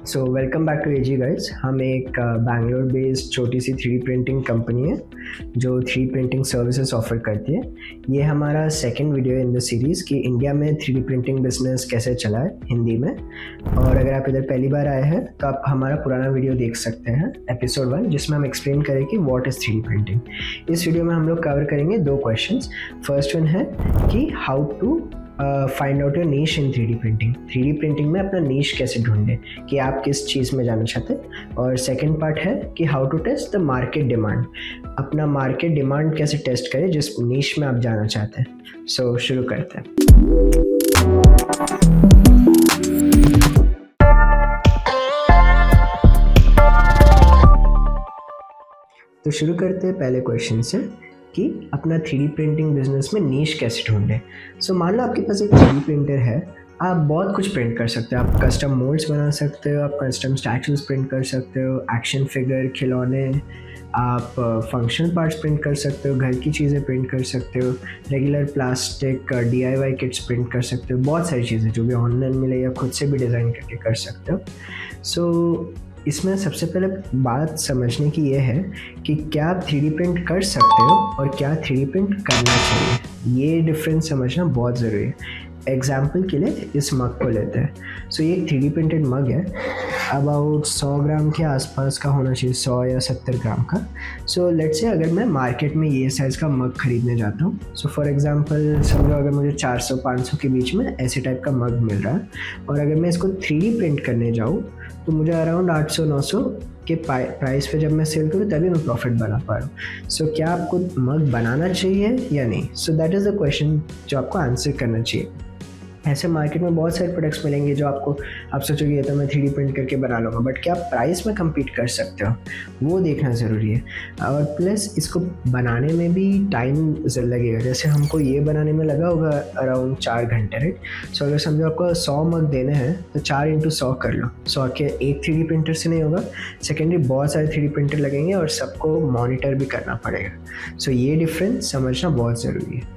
So welcome back to AG guys. हम एक Bangalore based छोटी सी 3D प्रिंटिंग कंपनी है जो 3D प्रिंटिंग सर्विसेज ऑफर करती है। ये हमारा सेकंड वीडियो है इन द सीरीज़ कि इंडिया में 3D प्रिंटिंग बिजनेस कैसे चला है हिंदी में। और अगर आप इधर पहली बार आए हैं तो आप हमारा पुराना वीडियो देख सकते हैं एपिसोड 1, जिसमें हम एक्सप्लेन करें कि व्हाट इज़ 3D प्रिंटिंग। इस वीडियो में हम लोग कवर करेंगे 2 क्वेश्चंस। फर्स्ट वन है कि how to find out your niche in 3D printing. 3D printing में अपना नीश कैसे ढूंढें कि आप किस चीज़ में जाना चाहते हैं। और सेकंड पार्ट है कि how to test the market demand, अपना मार्केट डिमांड कैसे टेस्ट करें जिस नीश में आप जाना चाहते हैं। सो शुरू करते हैं। तो शुरू करते हैं पहले क्वेश्चन से कि अपना 3D प्रिंटिंग बिजनेस में नीश कैसे ढूंढें। सो मान लो आपके पास एक 3D प्रिंटर है, आप बहुत कुछ प्रिंट कर सकते हो। आप कस्टम मोल्ड्स बना सकते हो, आप कस्टम स्टैचूज प्रिंट कर सकते हो, एक्शन फिगर, खिलौने, आप फंक्शनल पार्ट्स प्रिंट कर सकते हो, घर की चीज़ें प्रिंट कर सकते हो, regular plastic DIY kits print कर सकते हो। बहुत सारी चीज़ें जो भी ऑनलाइन मिले या खुद से भी डिज़ाइन करके कर सकते हो। सो इसमें सबसे पहले बात समझने की ये है कि क्या आप 3D प्रिंट कर सकते हो और क्या 3D प्रिंट करना चाहिए। ये डिफरेंस समझना बहुत ज़रूरी है। एग्जाम्पल के लिए इस मग को लेते हैं। सो ये एक 3D प्रिंटेड मग है, अबाउट 100 ग्राम के आसपास का होना चाहिए, 100 या 70 ग्राम का। सो लेट्स से अगर मैं मार्केट में ये साइज़ का मग खरीदने जाता हूँ, सो फॉर एग्जांपल समझो अगर मुझे 400-500 के बीच में ऐसे टाइप का मग मिल रहा है और अगर मैं इसको 3D प्रिंट करने जाऊँ तो मुझे अराउंड 800-900 के प्राइस पे जब मैं सेल करूँ तभी मैं प्रॉफिट बना पा रहा हूँ। सो क्या आपको मग बनाना चाहिए या नहीं? So that is the question जो आपको आंसर करना चाहिए। ऐसे मार्केट में बहुत सारे प्रोडक्ट्स मिलेंगे जो आप सोचोगे ये तो मैं 3D प्रिंट करके बना लूँगा, बट क्या आप प्राइस में कम्पीट कर सकते हो, वो देखना ज़रूरी है। और प्लस इसको बनाने में भी टाइम लगेगा। जैसे हमको ये बनाने में लगा होगा अराउंड 4 घंटे, राइट। सो अगर समझो आपको 100 मग देने हैं तो 4 × 100 कर लो। 100 के एक 3D प्रिंटर से नहीं होगा, सेकेंडरी बहुत सारे 3D प्रिंटर लगेंगे और सबको मॉनिटर भी करना पड़ेगा। सो ये डिफरेंस समझना बहुत ज़रूरी है।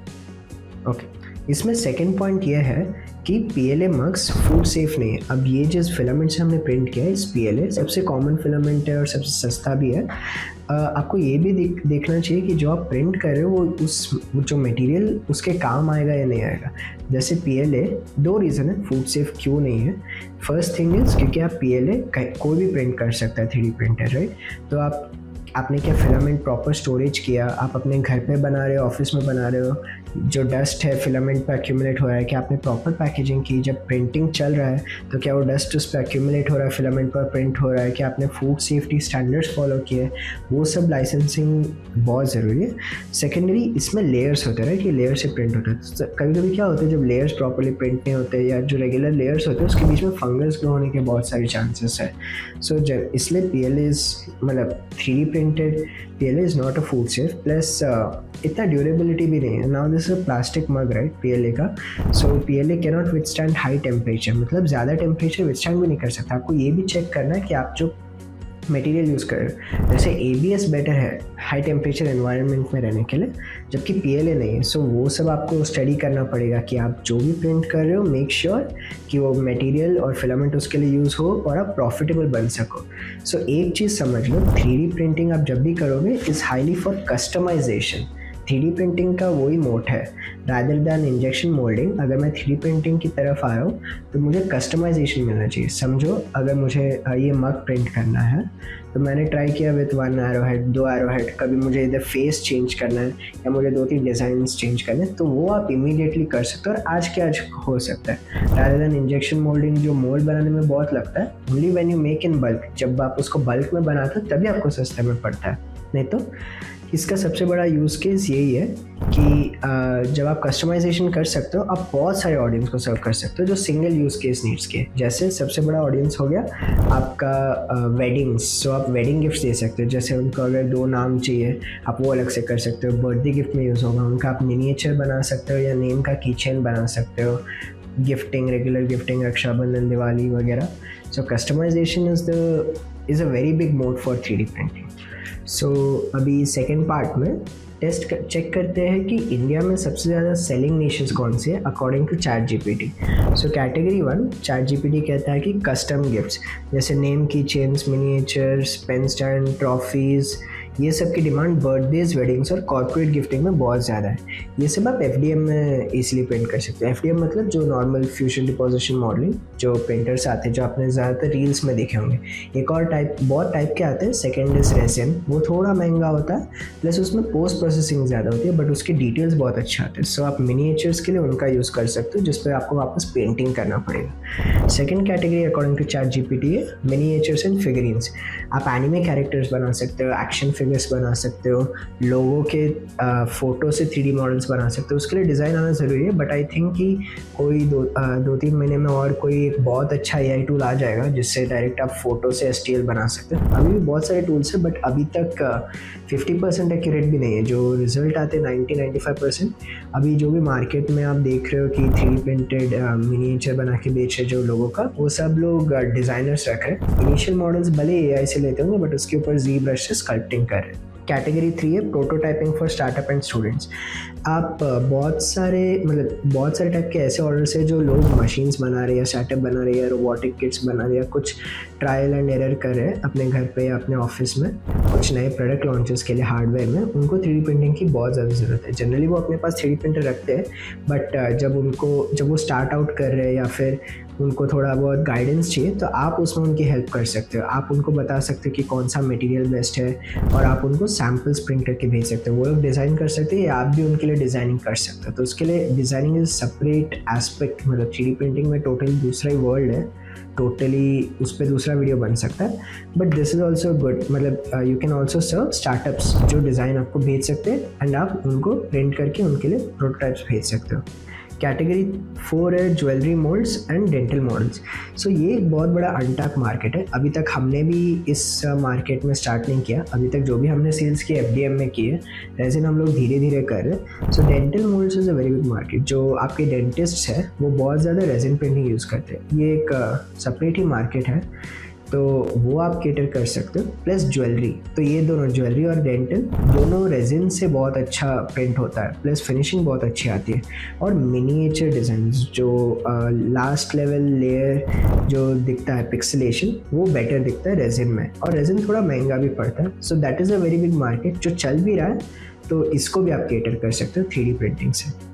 ओके, इसमें सेकंड पॉइंट ये है कि PLA मग्स फूड सेफ नहीं है। अब ये जिस फिलामेंट से हमने प्रिंट किया है, इस PLA सबसे कॉमन फिलामेंट है और सबसे सस्ता भी है। आपको ये भी देखना चाहिए कि जो आप प्रिंट कर रहे हो वो जो मटेरियल उसके काम आएगा या नहीं आएगा। जैसे PLA 2 रीज़न है फूड सेफ क्यों नहीं है। फर्स्ट थिंग इज़ क्योंकि आप PLA कोई भी प्रिंट कर सकता है 3D प्रिंटर, राइट। तो आपने क्या फिलामेंट प्रॉपर स्टोरेज किया, आप अपने घर पे बना रहे हो, ऑफिस में बना रहे हो, जो डस्ट है फिलामेंट पे एक्यूमुलेट हो रहा है, कि आपने प्रॉपर पैकेजिंग की, जब प्रिंटिंग चल रहा है तो क्या वो डस्ट उस पर एक्यूमुलेट हो रहा है, फिलामेंट पर प्रिंट हो रहा है, कि आपने फूड सेफ्टी स्टैंडर्ड्स फॉलो किए, वो सब लाइसेंसिंग बहुत ज़रूरी है। सेकेंडरी इसमें लेयर्स होते हैं, राइट। ये लेयर से प्रिंट होता है। कभी कभी क्या होता है जब लेयर्स प्रॉपरली प्रिंट नहीं होते या जो रेगुलर लेयर्स होते हैं उसके बीच में फंगस ग्रो होने के बहुत सारे चांसेस है। सो इसलिए PLA मतलब 3D printed PLA is not a food safe, plus इतना ड्यूरेबिलिटी भी नहीं है। Now this is plastic mug, right, PLA का। सो PLA can not withstand high temperature, मतलब ज़्यादा टेम्परेचर विथस्टैंड भी नहीं कर सकता। आपको ये भी चेक करना है कि आप जो मटेरियल यूज़ कर रहे हो, जैसे ABS बेटर है हाई टेम्परेचर एनवायरनमेंट में रहने के लिए, जबकि PLA नहीं है। सो वो सब आपको स्टडी करना पड़ेगा कि आप जो भी प्रिंट कर रहे हो मेक श्योर कि वो मटेरियल और फिलामेंट उसके लिए यूज़ हो और आप प्रॉफिटेबल बन सको। सो एक चीज़ समझ लो, 3D प्रिंटिंग आप जब भी करोगे is highly for customisation. 3D printing का वही मोड है रादर दैन इंजेक्शन मोल्डिंग। अगर मैं 3D प्रिंटिंग की तरफ आ रहा हूँ तो मुझे कस्टमाइजेशन मिलना चाहिए। समझो अगर मुझे ये मग प्रिंट करना है तो मैंने ट्राई किया with 1 arrow head, 2 arrow head, कभी मुझे इधर फेस चेंज करना है या मुझे 2-3 डिज़ाइन चेंज करने हैं, तो वो आप इमीडिएटली कर सकते हो और आज के आज हो सकता है। रादर दैन इंजेक्शन मोल्डिंग जो मोल्ड बनाने में बहुत लगता है, only when you make in bulk, जब आप उसको बल्क में बनाते हो तभी आपको सस्ते में पड़ता है। नहीं तो इसका सबसे बड़ा यूज़ केस यही है कि जब आप कस्टमाइजेशन कर सकते हो आप बहुत सारे ऑडियंस को सर्व कर सकते हो जो सिंगल यूज़ केस नीड्स के। जैसे सबसे बड़ा ऑडियंस हो गया आपका वेडिंग्स। सो आप वेडिंग गिफ्ट दे सकते हो, जैसे उनको अगर 2 नाम चाहिए आप वो अलग से कर सकते हो, बर्थडे गिफ्ट में यूज़ होगा उनका। आप मिनिएचर बना सकते हो या नेम का कीचेन बना सकते हो, gifting, regular gifting, Rakshabandhan, Diwali वगैरह। So customization is a very big mode for 3D printing. So अभी सेकेंड पार्ट में चेक करते हैं कि इंडिया में सबसे ज़्यादा सेलिंग निशेस कौन से हैं according to chat GPT. So category 1 chat GPT कहता है कि कस्टम गिफ्ट्स जैसे नेम की chains, miniatures, pen stand, trophies, ये सब की डिमांड बर्थडेज, वेडिंग्स और कॉर्पोरेट गिफ्टिंग में बहुत ज़्यादा है. ये सब आप एफडीएम में इजीली प्रिंट कर सकते हैं. एफडीएम मतलब जो नॉर्मल फ्यूजन डिपोजिशन मॉडलिंग जो प्रिंटर्स आते हैं जो आपने ज़्यादातर रील्स में देखे होंगे. एक और टाइप, बहुत टाइप के आते हैं. सेकेंड इज रेजिन, वो थोड़ा महंगा होता है, प्लस उसमें पोस्ट प्रोसेसिंग ज़्यादा होती है, बट उसके डिटेल्स बहुत अच्छे आते हैं. सो आप मिनिएचर्स के लिए उनका यूज़ कर सकते हो जिस पर आपको वापस पेंटिंग करना पड़ेगा. Second category according to chat GPT है मिनिएचर्स एंड फिगरिन्स. आप एनिमे कैरेक्टर्स बना सकते हो, एक्शन फिगर्स बना सकते हो, लोगों के फ़ोटो से 3D मॉडल्स बना सकते हो. उसके लिए डिज़ाइन आना ज़रूरी है, बट आई थिंक कि कोई 2-3 महीने में और कोई एक बहुत अच्छा AI टूल आ जाएगा जिससे डायरेक्ट आप फ़ोटो से STL बना सकते हो. अभी भी बहुत सारे टूल्स हैं, बट अभी तक 50% एक्यूरेट भी नहीं है. जो रिजल्ट आते हैं 90-95%. अभी जो भी मार्केट में आप देख रहे हो कि 3D प्रिंटेड मिनिएचर बना के बेच रहे जो लोगों का, वो सब लोग डिज़ाइनर्स रख रहे हैं. इनिशियल मॉडल्स भले AI से लेते होंगे, बट उसके ऊपर जी ब्रश से स्कल्पटिंग कर रहे हैं. कैटेगरी 3 है prototyping for startup and students. आप बहुत सारे टाइप के ऐसे ऑर्डर्स है जो लोग मशीन्स बना रहे हैं, स्टार्टअप बना रहे हैं, रोबोटिक किट्स बना रहे हैं, कुछ ट्रायल एंड एरर कर रहे हैं अपने घर पे या अपने ऑफिस में, कुछ नए प्रोडक्ट लॉन्चेस के लिए हार्डवेयर में. उनको 3D प्रिंटिंग की बहुत ज़्यादा ज़रूरत है. जनरली वो अपने पास 3D प्रिंटर रखते हैं, बट जब वो स्टार्ट आउट कर रहे हैं या फिर उनको थोड़ा बहुत गाइडेंस चाहिए, तो आप उसमें उनकी हेल्प कर सकते हो. आप उनको बता सकते हो कि कौन सा मटेरियल बेस्ट है, और आप उनको सैम्पल्स प्रिंट करके भेज सकते हो. वो लोग डिज़ाइन कर सकते हैं या आप भी उनके लिए डिज़ाइनिंग कर सकते हो. तो उसके लिए डिज़ाइनिंग इज सेपरेट एस्पेक्ट. मतलब 3D प्रिंटिंग में टोटली दूसरा ही वर्ल्ड है, टोटली उस पर दूसरा वीडियो बन सकता है. But this is also good. मतलब you can also serve startups जो डिज़ाइन आपको भेज सकते हैं एंड आप उनको प्रिंट करके उनके लिए प्रोटोटाइप्स भेज सकते हो. कैटेगरी 4 है jewellery moulds and dental models. So ये एक बहुत बड़ा अनटैप मार्केट है. अभी तक हमने भी इस मार्केट में स्टार्ट नहीं किया. अभी तक जो भी हमने सेल्स किए FDM में किए, रेजिन हम लोग धीरे धीरे कर रहे हैं. So dental moulds is a very big market. जो आपके डेंटिस्ट है वो बहुत ज़्यादा रेजिन प्रिंटिंग यूज़ करते हैं. ये एक सेपरेट ही मार्केट है, तो वो आप केटर कर सकते हो. प्लस ज्वेलरी, तो ये दोनों ज्वेलरी और डेंटल दोनों रेजिन से बहुत अच्छा प्रिंट होता है, प्लस फिनिशिंग बहुत अच्छी आती है. और मिनिएचर डिज़ाइन जो लास्ट लेवल लेयर जो दिखता है पिक्सेलेशन, वो बेटर दिखता है रेजिन में, और रेजिन थोड़ा महंगा भी पड़ता है. So that is a very big market जो चल भी रहा है, तो इसको भी आप केटर कर सकते हो 3D प्रिंटिंग से.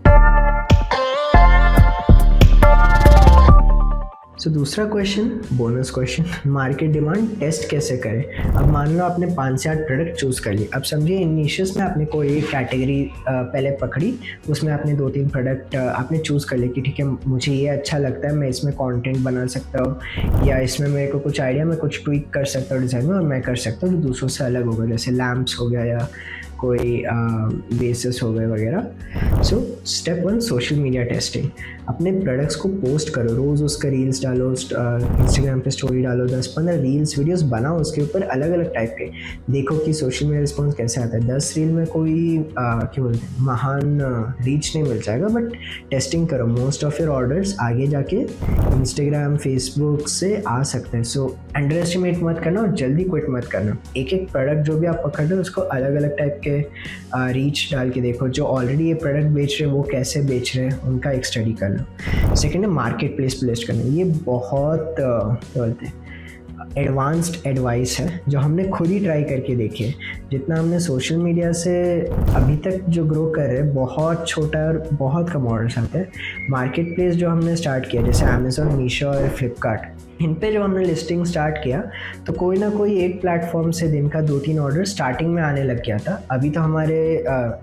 सो दूसरा question, bonus question, market demand test कैसे करें. अब मान लो आपने 5 से 8 प्रोडक्ट चूज़ कर लिए. अब समझिए इन निशेस में आपने कोई एक कैटेगरी पहले पकड़ी, उसमें आपने 2-3 प्रोडक्ट आपने चूज़ कर लिए कि ठीक है मुझे ये अच्छा लगता है, मैं इसमें कंटेंट बना सकता हूँ, या इसमें मेरे को कुछ आइडिया, मैं कुछ ट्वीक कर सकता हूँ डिज़ाइन में, और मैं कर सकता हूँ जो दूसरों से अलग होगा, जैसे लैम्प्स हो गया या कोई बेसिस हो गए वगैरह. So step 1 social media testing. अपने प्रोडक्ट्स को पोस्ट करो, रोज़ उसका रील्स डालो, इंस्टाग्राम पे स्टोरी डालो, 10-15 रील्स वीडियोस बनाओ उसके ऊपर अलग अलग टाइप के. देखो कि सोशल मीडिया रिस्पॉन्स कैसे आता है. 10 रील में कोई क्या बोलते हैं महान रीच नहीं मिल जाएगा, बट टेस्टिंग करो. मोस्ट ऑफ योर ऑर्डर्स आगे जाके इंस्टाग्राम, फेसबुक से आ सकते हैं. सो अंडर एस्टिमेट मत करना और जल्दी क्विट मत करना. एक एक प्रोडक्ट जो भी आप पकड़ रहे हो उसको अलग अलग टाइप के रीच डाल के देखो. जो ऑलरेडी ये प्रोडक्ट बेच रहे हैं वो कैसे बेच रहे हैं उनका एक स्टडी कर लो. सेकेंड है मार्केट प्लेस पे लिस्ट करना. ये बहुत क्या बोलते हैं एडवांस्ड एडवाइस है जो हमने खुद ही ट्राई करके देखी है. जितना हमने सोशल मीडिया से अभी तक जो ग्रो कर रहे हैं बहुत छोटा और बहुत कम ऑर्डर्स आते हैं. मार्केट प्लेस जो हमने स्टार्ट किया जैसे अमेज़ॉन, मीशो और फ्लिपकार्ट, इन पे जब हमने लिस्टिंग स्टार्ट किया तो कोई ना कोई एक प्लेटफॉर्म से दिन का 2-3 ऑर्डर स्टार्टिंग में आने लग गया था. अभी तो हमारे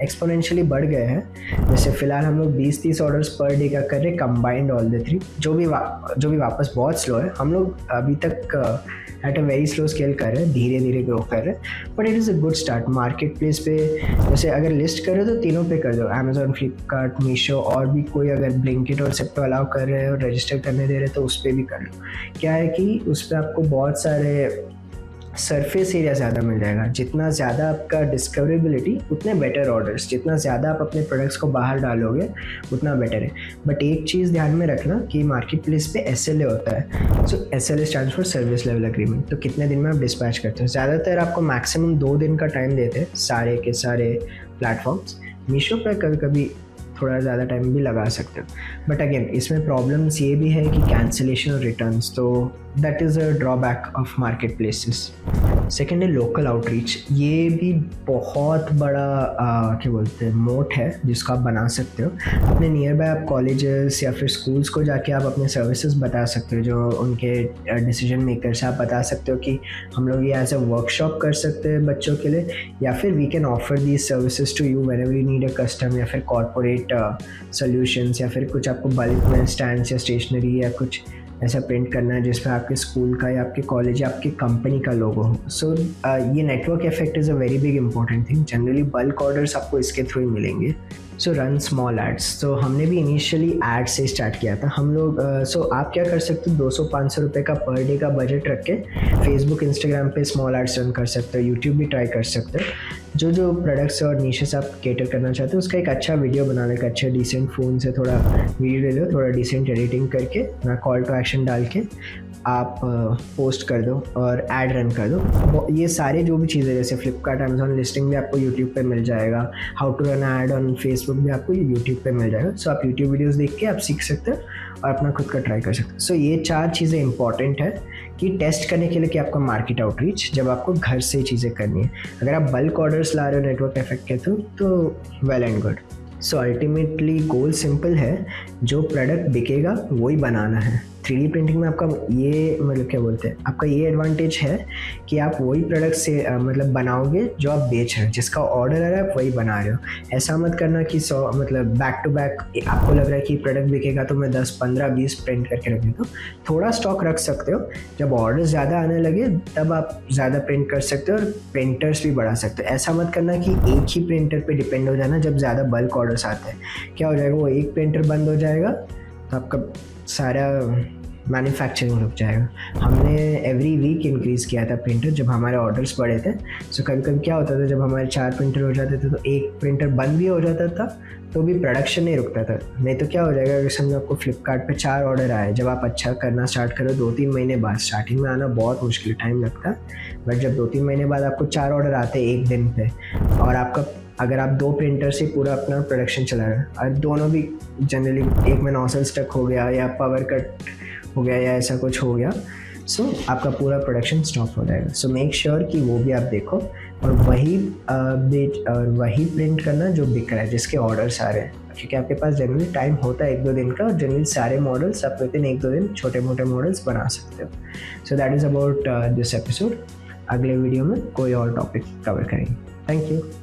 एक्सपोनेंशियली बढ़ गए हैं. जैसे फ़िलहाल हम लोग 20-30 ऑर्डर्स पर डे का कर रहे हैं कंबाइंड ऑल द 3. जो भी वापस बहुत स्लो है. हम लोग अभी तक at a very slow scale कर रहे हैं, धीरे धीरे ग्रो कर रहे हैं, but it is a good start. Market place पे जैसे अगर लिस्ट कर रहे हो तो तीनों पे कर दो, अमेज़ॉन, फ्लिपकार्ट, मीशो, और भी कोई अगर ब्लिंकिट और सेप्टो अलाउ कर रहे हैं और रजिस्टर करने दे रहे हैं तो उस पर भी कर लो. क्या है कि उस पर आपको बहुत सारे सरफेस एरिया ज़्यादा मिल जाएगा। जितना ज़्यादा आपका डिस्कवरेबिलिटी उतने बेटर ऑर्डर्स, जितना ज़्यादा आप अपने प्रोडक्ट्स को बाहर डालोगे उतना बेटर है। बट एक चीज़ ध्यान में रखना कि मार्केट प्लेस पे SLA होता है। सो SLA stand for service level agreement. तो कितने दिन में आप डिस्पैच करते हो? ज़्यादातर आपको मैक्सिमम 2 दिन का टाइम देते हैं सारे के सारे प्लेटफॉर्म्स। मीशो पर कभी कभी थोड़ा ज़्यादा टाइम भी लगा सकते हो। बट अगेन इसमें प्रॉब्लम्स ये भी है कि कैंसिलेशन और रिटर्न्स, तो that is a drawback of market places. Second है लोकल आउटरीच। ये भी बहुत बड़ा क्या बोलते हैं मोट है जिसको आप बना सकते हो। अपने नियर बाय आप कॉलेजेस या फिर स्कूल्स को जाके आप अपने सर्विसेज बता सकते हो, जो उनके डिसीजन मेकर्स आप बता सकते हो कि हम लोग ये एज अ वर्कशॉप कर सकते हैं बच्चों के लिए, या फिर we can offer these services to you whenever you need a custom, या फिर कॉर्पोरेट सॉल्यूशंस, या फिर कुछ आपको बल्क में स्टैंड्स या स्टेशनरी या कुछ ऐसा प्रिंट करना है जिसमें आपके स्कूल का या आपके कॉलेज या आपकी कंपनी का लोगो हो। सो ये network effect is a very big important thing. Generally bulk orders आपको इसके थ्रू ही मिलेंगे। सो रन स्मॉल एड्स। तो हमने भी इनिशियली एड से स्टार्ट किया था हम लोग। सो आप क्या कर सकते हो, 200-500 रुपये का पर डे का बजट रख के फेसबुक इंस्टाग्राम पे स्मॉल एड्स रन कर सकते हो। यूट्यूब भी ट्राई कर सकते हो। जो प्रोडक्ट्स और नीशेस आप केटर करना चाहते हो उसका एक अच्छा वीडियो बना लो, एक अच्छे डिसेंट फ़ोन से थोड़ा वीडियो ले लो, थोड़ा डिसेंट एडिटिंग करके ना कॉल टू एक्शन डाल के आप पोस्ट कर दो और ऐड रन कर दो। ये सारे जो भी चीज़ें जैसे फ्लिपकार्ट अमेजोन लिस्टिंग भी आपको यूट्यूब पे मिल जाएगा, how to run ad on Facebook भी आपको यूट्यूब पे मिल जाएगा। सो आप यूट्यूब वीडियोस देख के आप सीख सकते हो और अपना खुद का ट्राई कर सकते हो। सो ये 4 चीज़ें इंपॉर्टेंट है कि टेस्ट करने के लिए कि आपका मार्केट आउटरीच, जब आपको घर से चीज़ें करनी है। अगर आप बल्क ऑर्डर्स ला रहे हो नेटवर्क इफेक्ट के थ्रू तो well and good. So ultimately goal simple है, जो प्रोडक्ट बिकेगा वही बनाना है। 3D प्रिंटिंग में आपका ये मतलब क्या बोलते हैं, आपका ये एडवांटेज है कि आप वही प्रोडक्ट से मतलब बनाओगे जो आप बेच रहे हो, जिसका ऑर्डर आ रहा है आप वही बना रहे हो। ऐसा मत करना कि मतलब बैक टू बैक आपको लग रहा है कि प्रोडक्ट बिकेगा तो मैं 10, 15, 20 प्रिंट करके रख देता हूँ। थोड़ा स्टॉक रख सकते हो, जब ऑर्डर ज़्यादा आने लगे तब आप ज़्यादा प्रिंट कर सकते हो और प्रिंटर्स भी बढ़ा सकते हो। ऐसा मत करना कि एक ही प्रिंटर पे डिपेंड हो जाना। जब ज़्यादा बल्क ऑर्डर्स आते हैं क्या हो जाएगा, वो एक प्रिंटर बंद हो जाएगा तो आपका सारा मैन्युफैक्चरिंग रुक जाएगा। हमने एवरी वीक इंक्रीज़ किया था प्रिंटर जब हमारे ऑर्डर्स बढ़े थे। सो कभी कभी क्या होता था, जब हमारे 4 प्रिंटर हो जाते थे तो एक प्रिंटर बंद भी हो जाता था तो भी प्रोडक्शन नहीं रुकता था। नहीं तो क्या हो जाएगा, अगर समझो आपको फ्लिपकार्ट पे 4 ऑर्डर आए, जब आप अच्छा करना स्टार्ट करो 2-3 महीने बाद, स्टार्टिंग में आना बहुत मुश्किल टाइम लगता है, बट जब 2-3 महीने बाद आपको 4 ऑर्डर आते हैं एक दिन पे, और आपका अगर आप 2 प्रिंटर से पूरा अपना प्रोडक्शन चला रहे हैं और दोनों भी जनरली एक में नॉसल स्टक हो गया या पावर कट हो गया या ऐसा कुछ हो गया, सो आपका पूरा प्रोडक्शन स्टॉप हो जाएगा। सो मेक श्योर कि वो भी आप देखो और वही वही प्रिंट करना जो बिक रहा है, जिसके ऑर्डर्स आ रहे हैं, क्योंकि आपके पास जनरली टाइम होता है 1-2 दिन का, और जनरली सारे मॉडल्स आप विद इन 1-2 दिन छोटे मोटे मॉडल्स बना सकते हो। So that is about this episode. अगले वीडियो में कोई और टॉपिक कवर करेंगे। Thank you.